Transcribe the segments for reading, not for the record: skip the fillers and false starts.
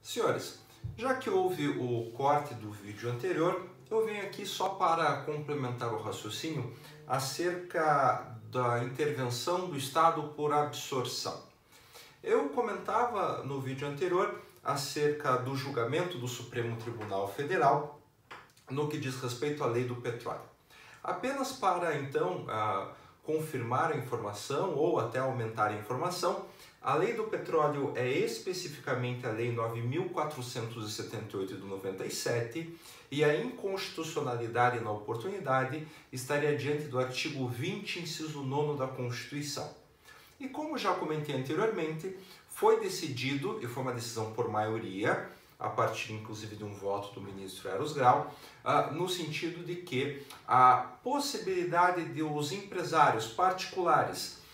Senhores, já que houve o corte do vídeo anterior, eu venho aqui só para complementar o raciocínio acerca da intervenção do Estado por absorção. Eu comentava no vídeo anterior acerca do julgamento do Supremo Tribunal Federal no que diz respeito à lei do petróleo. Apenas para então confirmar a informação ou até aumentar a informação, a lei do petróleo é especificamente a lei 9.478 de 97 e a inconstitucionalidade na oportunidade estaria diante do artigo 20, inciso 9 da Constituição. E como já comentei anteriormente, foi decidido, e foi uma decisão por maioria, a partir inclusive de um voto do ministro Eros Grau, no sentido de que a possibilidade de os empresários particulares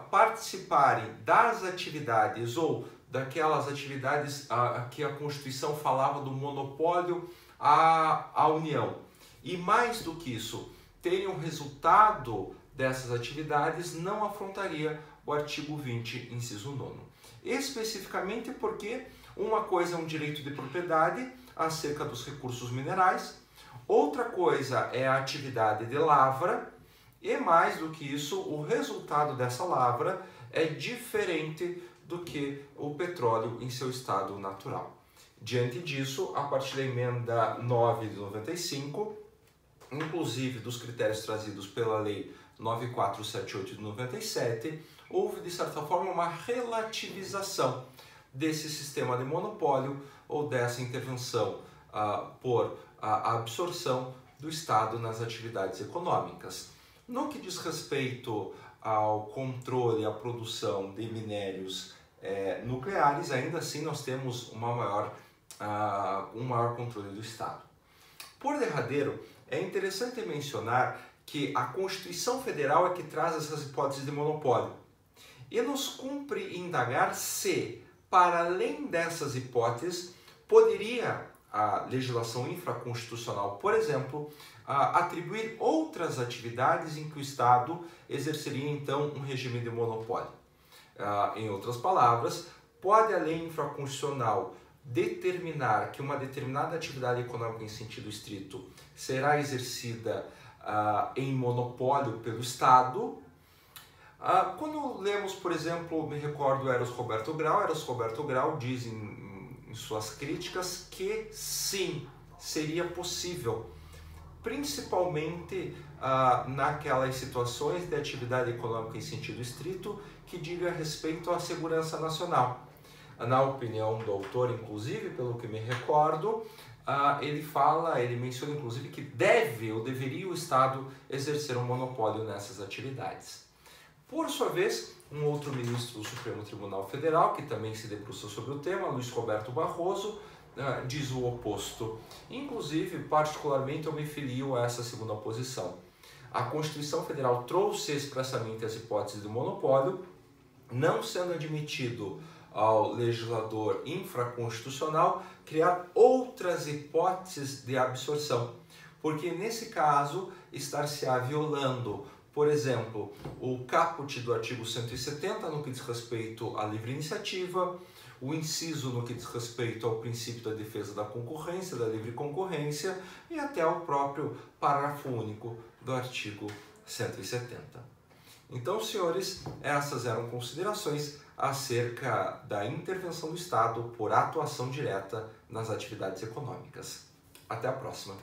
participarem das atividades ou daquelas atividades que a Constituição falava do monopólio à União, e mais do que isso, terem o resultado dessas atividades, não afrontaria o artigo 20, inciso 9. Especificamente porque uma coisa é um direito de propriedade acerca dos recursos minerais, outra coisa é a atividade de lavra, e mais do que isso, o resultado dessa lavra é diferente do que o petróleo em seu estado natural. Diante disso, a partir da emenda 9 de 95, inclusive dos critérios trazidos pela lei 9478 de 97, houve de certa forma uma relativização desse sistema de monopólio ou dessa intervenção por absorção do Estado nas atividades econômicas. No que diz respeito ao controle e à produção de minérios nucleares, ainda assim nós temos um maior controle do Estado. Por derradeiro, é interessante mencionar que a Constituição Federal é que traz essas hipóteses de monopólio. E nos cumpre indagar se, para além dessas hipóteses, poderia a legislação infraconstitucional, por exemplo, atribuir outras atividades em que o Estado exerceria então um regime de monopólio. Em outras palavras, pode a lei infraconstitucional determinar que uma determinada atividade econômica em sentido estrito será exercida em monopólio pelo Estado. Quando lemos, por exemplo, me recordo Eros Roberto Grau diz em suas críticas que sim, seria possível, principalmente naquelas situações de atividade econômica em sentido estrito que diga respeito à segurança nacional. Na opinião do autor, inclusive, pelo que me recordo, ele menciona inclusive que deveria o Estado exercer um monopólio nessas atividades. Por sua vez, um outro ministro do Supremo Tribunal Federal, que também se debruçou sobre o tema, Luiz Roberto Barroso, diz o oposto. Inclusive, particularmente, eu me filio a essa segunda posição. A Constituição Federal trouxe expressamente as hipóteses de monopólio, não sendo admitido ao legislador infraconstitucional criar outras hipóteses de absorção, porque nesse caso estar-se-á violando, por exemplo, o caput do artigo 170 no que diz respeito à livre iniciativa, o inciso no que diz respeito ao princípio da defesa da concorrência, da livre concorrência, e até o próprio parágrafo único do artigo 170. Então, senhores, essas eram considerações acerca da intervenção do Estado por atuação direta nas atividades econômicas. Até a próxima!